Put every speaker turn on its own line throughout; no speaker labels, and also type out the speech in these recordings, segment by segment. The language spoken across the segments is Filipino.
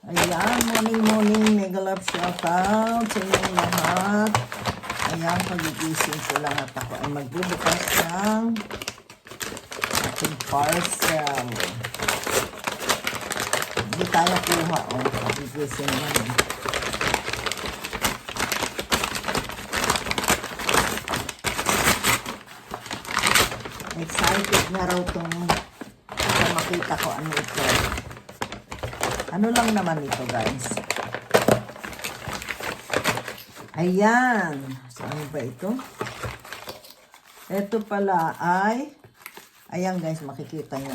Ayan, morning, mega love shoutout sa inyong lahat. Ayan, pagigising ko lang at ako ay magbubukas ng ating parcel. Hindi tayo kuha, pagigising lang. Excited na raw itong makita ko ano ito. Ano lang naman ito, guys. Ayan. Saan ba ito? Ito pala ay, ayan guys, makikita nyo.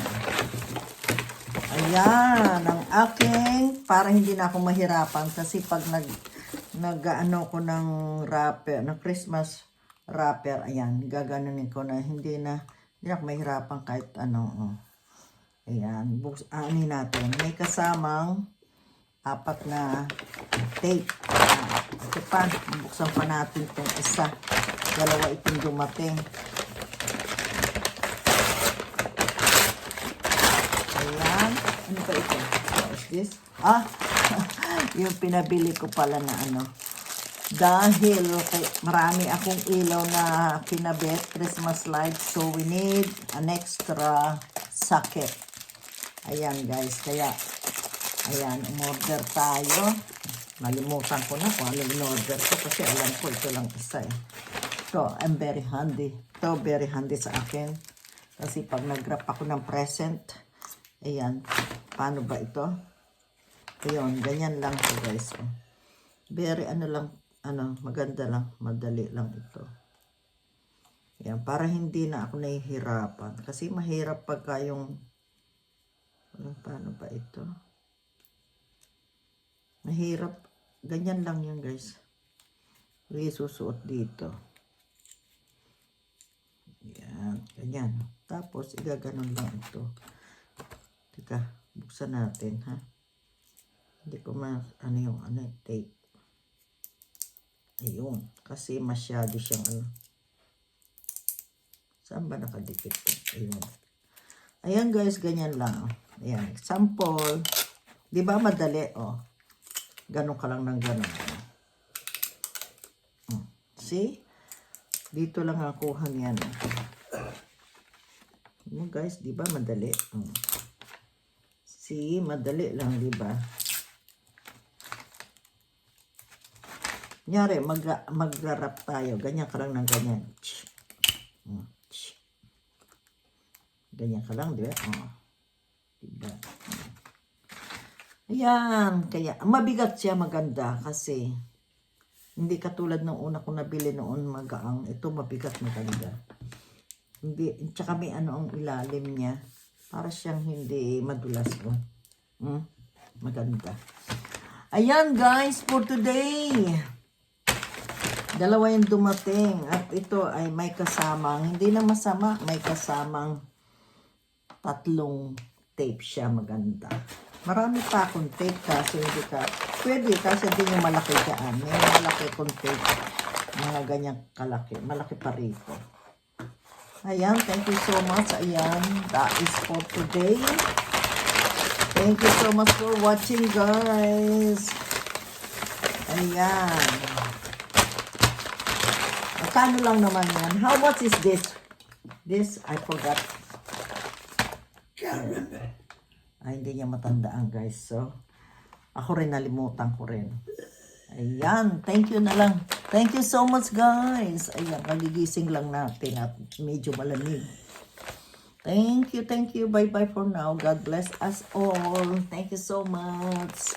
Ayan, ang aking, para hindi na ako mahirapan kasi pag nag-ano ko ng wrapper, ng Christmas wrapper, ayan, gaganunin ko na hindi na ako mahirapan kahit ano. Ayan, ani natin. May kasamang 4 na tape. Ito pa, buksan pa natin itong isa. 2 itong dumating. Ayan. Ano pa ito? What is this? Yung pinabili ko pala na ano. Dahil marami akong ilaw na kinabit, Christmas lights. So we need an extra socket. Ayan guys, kaya ayan, umorder tayo. Nalimutan ko na kung ano in-order ko kasi alam ko ito lang isa eh. So, I'm very handy. Ito, very handy sa akin. Kasi pag nag-wrap ako ng present, ayan, paano ba ito? Ayun, ganyan lang ito guys. Very maganda lang, madali lang ito. Ayan, para hindi na ako nahihirapan. Kasi mahirap pagka yung paano ba ito? Mahirap. Ganyan lang yan guys. Susuot dito. Yan. Ganyan. Tapos igaganon lang ito. Teka. Buksan natin ha. Hindi ko tape. Ayun. Kasi masyado siyang Saan ba nakadikit ito? Ayun. Ayan guys. Ganyan lang. Ayan, example. Di ba madali, Ganon ka lang ng ganon. See? Dito lang ang kuha niyan. Guys, di ba madali? See, madali lang, di ba? Kunyari, mag-wrap tayo. Ganyan ka lang ng ganyan. Ganyan ka lang, di ba? Diba? Ayan, kaya mabigat siya, maganda kasi hindi katulad ng una kong nabili noon magaang. Ito mabigat, maganda. Hindi, tsaka may ang ilalim niya. Para siyang hindi madulas ko. Maganda. Ayan guys, for today. 2 yung dumating. At ito ay may kasamang, hindi na masama, may kasamang 3 tape siya, maganda. Marami pa akong tape kasi hindi ka, pwede kasi hindi yung malaki dyan. May malaki akong tape. Mga ganyang kalaki. Malaki pa rito. Ayan, thank you so much. Ayan, that is for today. Thank you so much for watching guys. Ayan. Magkano lang naman yan? How much is this? This, I forgot.
Can't remember.
Ay, hindi niya matandaan guys. So, ako rin nalimutan ko rin. Ayan, thank you na lang. Thank you so much guys. Ayan, nagigising lang natin at medyo malamig. Thank you. Bye-bye for now. God bless us all. Thank you so much.